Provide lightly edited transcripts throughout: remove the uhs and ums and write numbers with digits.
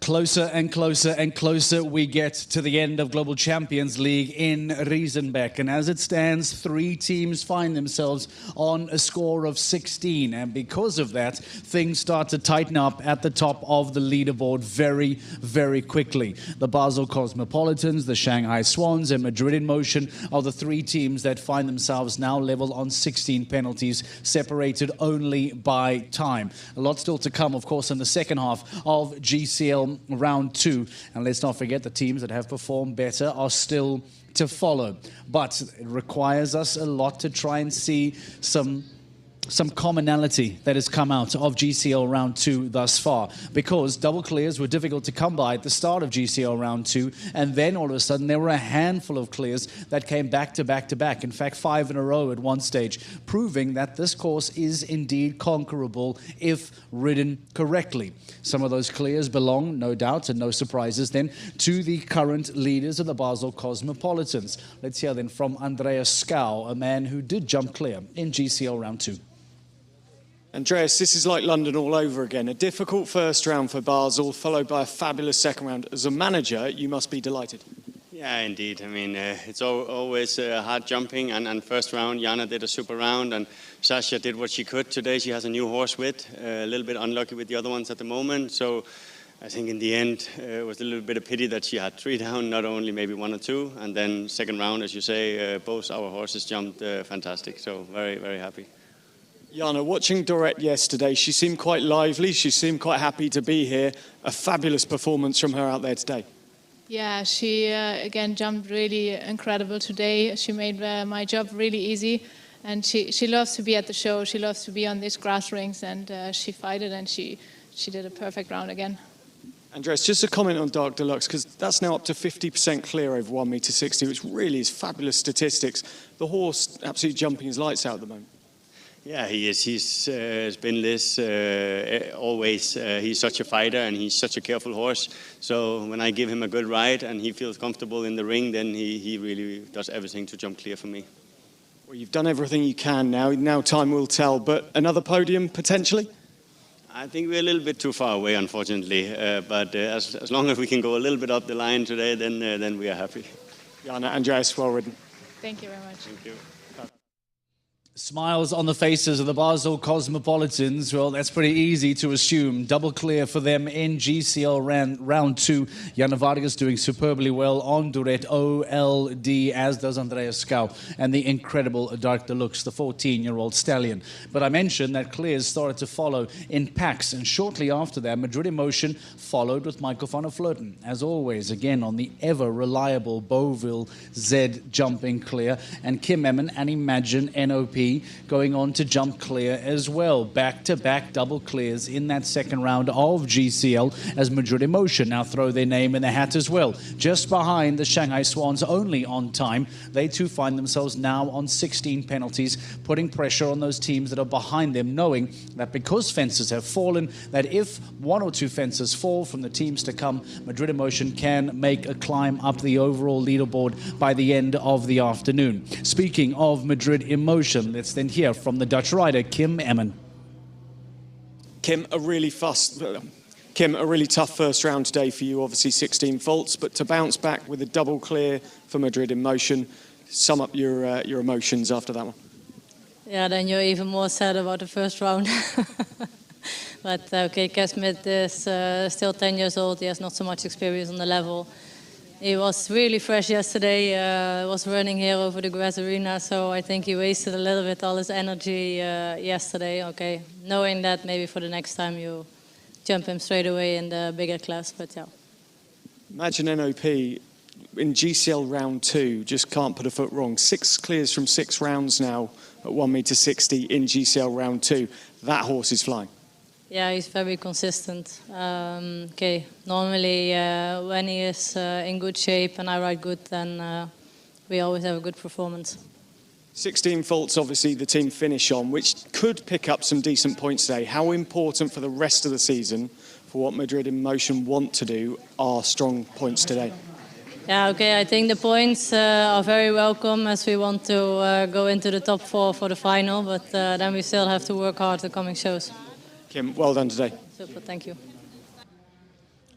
Closer and closer and closer we get to the end of Global Champions League in Riesenbeck. And as it stands, 3 teams find themselves on a score of 16. And because of that, things start to tighten up at the top of the leaderboard very, very quickly. The Basel Cosmopolitans, the Shanghai Swans, and Madrid in Motion are the 3 teams that find themselves now level on 16 penalties, separated only by time. A lot still to come, of course, in the second half of GCL round 2, and let's not forget the teams that have performed better are still to follow. But it requires us a lot to try and see some commonality that has come out of GCL round 2 thus far, because double clears were difficult to come by at the start of GCL round 2, and then all of a sudden there were a handful of clears that came back to back to back, in fact 5 in a row at one stage, proving that this course is indeed conquerable if ridden correctly. Some of those clears belong, no doubt, and no surprises then, to the current leaders of the Basel Cosmopolitans. Let's hear then from Andreas Skau, a man who did jump clear in GCL round 2. Andreas, this is like London all over again. A difficult first round for Basel, followed by a fabulous second round. As a manager, you must be delighted. Yeah, indeed. I mean, it's always hard jumping, and first round, Jana did a super round, and Sasha did what she could. Today she has a new horse with, a little bit unlucky with the other ones at the moment. So I think in the end, it was a little bit of pity that she had 3 down, not only maybe 1 or 2. And then second round, as you say, both our horses jumped fantastic. So very, very happy. Jana, watching Dorette yesterday, she seemed quite lively. She seemed quite happy to be here. A fabulous performance from her out there today. Yeah, she again jumped really incredible today. She made my job really easy, and she loves to be at the show. She loves to be on these grass rings, and she fought it, and she did a perfect round again. Andreas, just a comment on Dark Deluxe, because that's now up to 50% clear over 1m60, which really is fabulous statistics. The horse absolutely jumping his lights out at the moment. Yeah, he is. He's been this always. He's such a fighter, and he's such a careful horse. So when I give him a good ride and he feels comfortable in the ring, then he really does everything to jump clear for me. Well, you've done everything you can now. Now time will tell. But another podium, potentially? I think we're a little bit too far away, unfortunately. But as long as we can go a little bit up the line today, then we are happy. Jana, Andreas, well ridden. Thank you very much. Thank you. Smiles on the faces of the Basel Cosmopolitans. Well, that's pretty easy to assume. Double clear for them in GCL round 2. Jana Vargas doing superbly well on Dorette OLD, as does Andreas Skau, and the incredible Dark Deluxe, the 14-year-old stallion. But I mentioned that clears started to follow in packs, and shortly after that, Madrid in Motion followed with Michael van der Vleuten. As always, again, on the ever-reliable Beauville Z jumping clear, and Kim Emmen and Imagine NOP going on to jump clear as well. Back-to-back double clears in that second round of GCL, as Madrid in Motion now throw their name in the hat as well. Just behind the Shanghai Swans, only on time. They too find themselves now on 16 penalties, putting pressure on those teams that are behind them, knowing that because fences have fallen, that if 1 or 2 fences fall from the teams to come, Madrid in Motion can make a climb up the overall leaderboard by the end of the afternoon. Speaking of Madrid in Motion, let's then hear from the Dutch rider, Kim Emmen. Kim, a really tough first round today for you, obviously 16 faults, but to bounce back with a double clear for Madrid in Motion, sum up your emotions after that one. Yeah, then you're even more sad about the first round. But okay, Kesmet is still 10 years old, he has not so much experience on the level. He was really fresh yesterday, was running here over the grass arena, so I think he wasted a little bit all his energy yesterday. Okay, knowing that maybe for the next time you jump him straight away in the bigger class, but yeah. Imagine NOP in GCL round 2, just can't put a foot wrong. 6 clears from 6 rounds now at 1m60 in GCL round 2. That horse is flying. Yeah, he's very consistent. Okay, normally when he is in good shape and I ride good, then we always have a good performance. 16 faults, obviously, the team finish on, which could pick up some decent points today. How important for the rest of the season, for what Madrid in Motion want to do, are strong points today? Yeah, okay, I think the points are very welcome as we want to go into the top 4 for the final, but then we still have to work hard the coming shows. Kim, well done today. Super, thank you.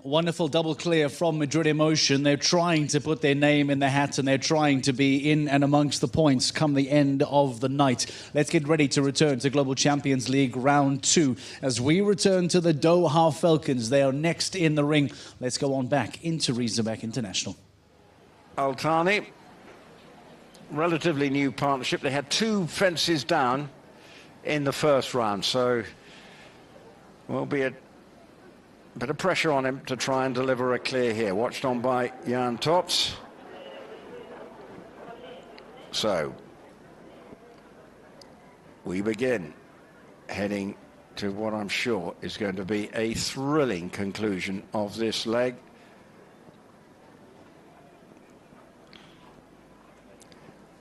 Wonderful double clear from Madrid Emotion. They're trying to put their name in the hat and they're trying to be in and amongst the points come the end of the night. Let's get ready to return to Global Champions League Round 2 as we return to the Doha Falcons. They are next in the ring. Let's go on back into Riesenbeck International. Altani, relatively new partnership. They had 2 fences down in the first round, so will be a bit of pressure on him to try and deliver a clear here. Watched on by Jan Tops. So we begin heading to what I'm sure is going to be a thrilling conclusion of this leg.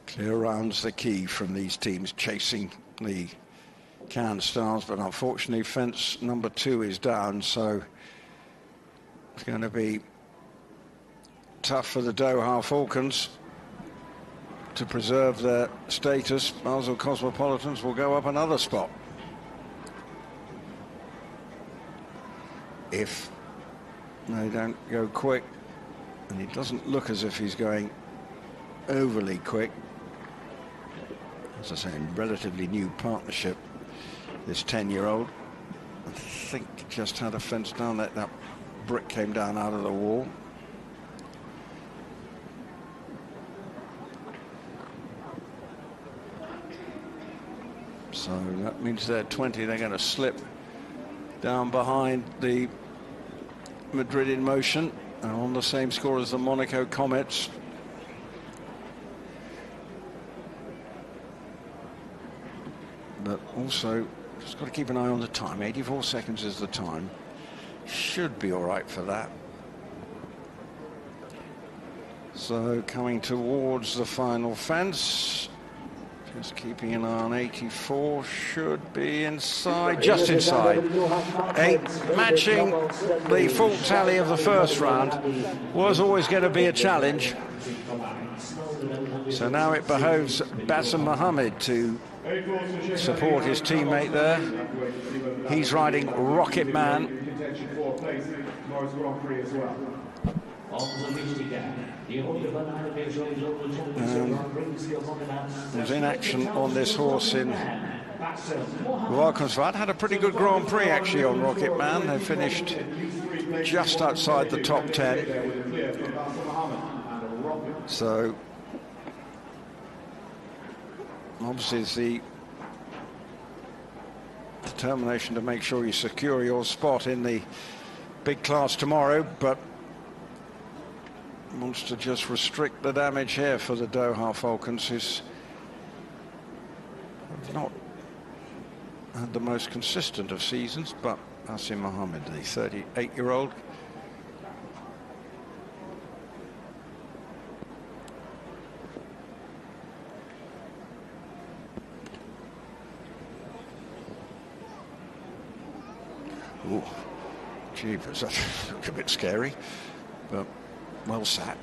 Clear round's the key from these teams chasing the Cannes Stars, but unfortunately fence number 2 is down, so it's going to be tough for the Doha Falcons to preserve their status. Basel Cosmopolitans will go up another spot if they don't go quick, and it doesn't look as if he's going overly quick. As I say, relatively new partnership, this 10-year-old. I think just had a fence down, that brick came down out of the wall. So that means they're 20. They're going to slip down behind the Madrid in Motion, and on the same score as the Monaco Comets. But also, just got to keep an eye on the time. 84 seconds is the time. Should be all right for that. So coming towards the final fence. Just keeping an eye on 84. Should be inside, just inside. 8, matching the full tally of the first round. Was always going to be a challenge. So now it behoves Bassem Mohammed to support his teammate there. He's riding Rocket Man. Was in action on this horse in Valkenswaard. Had a pretty good Grand Prix actually on Rocket Man. They finished just outside the top 10. So obviously it's the determination to make sure you secure your spot in the big class tomorrow, but wants to just restrict the damage here for the Doha Falcons, who's not had the most consistent of seasons, but Bassem Mohammed, the 38-year-old. Oh, jeepers, that looked a bit scary, but well sat.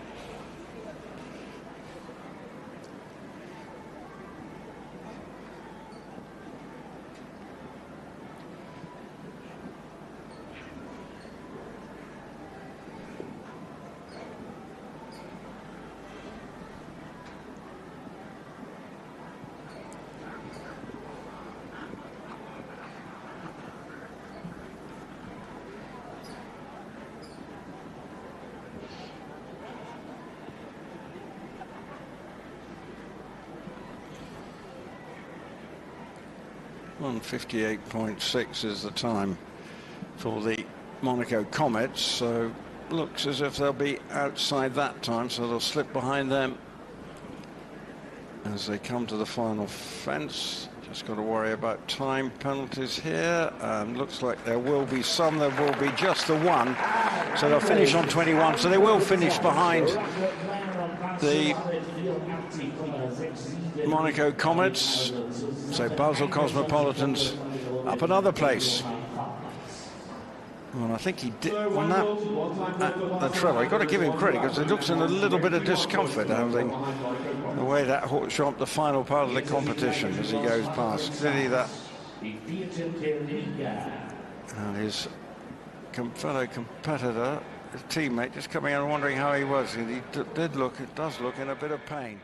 .58.6 is the time for the Monaco Comets, so looks as if they'll be outside that time, so they'll slip behind them as they come to the final fence. Just got to worry about time penalties here, and looks like there will be some. There will be just the one, so they'll finish on 21, so they will finish behind the Monaco Comets. So Basel Cosmopolitans up another place. Well, I think he did on the treble. You've got to give him credit because it looks in a little bit of discomfort having the way that horse jumped the final part of the competition as he goes past. Clearly that and his fellow competitor, his teammate, just coming in and wondering how he was. And he does look in a bit of pain.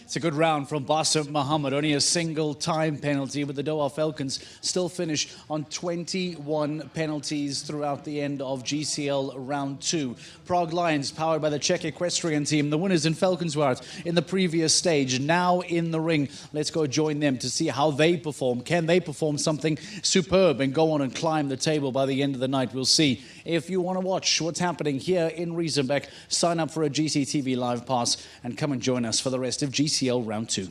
It's a good round from Bassem Mohammed. Only a single time penalty, but the Doha Falcons still finish on 21 penalties throughout the end of GCL round 2. Prague Lions, powered by the Czech equestrian team, the winners in Falkenswaard in the previous stage, now in the ring. Let's go join them to see how they perform. Can they perform something superb and go on and climb the table by the end of the night? We'll see. If you want to watch what's happening here in Riesenbeck, sign up for a GCTV Live Pass and come and join us for the rest of GCL Round 2.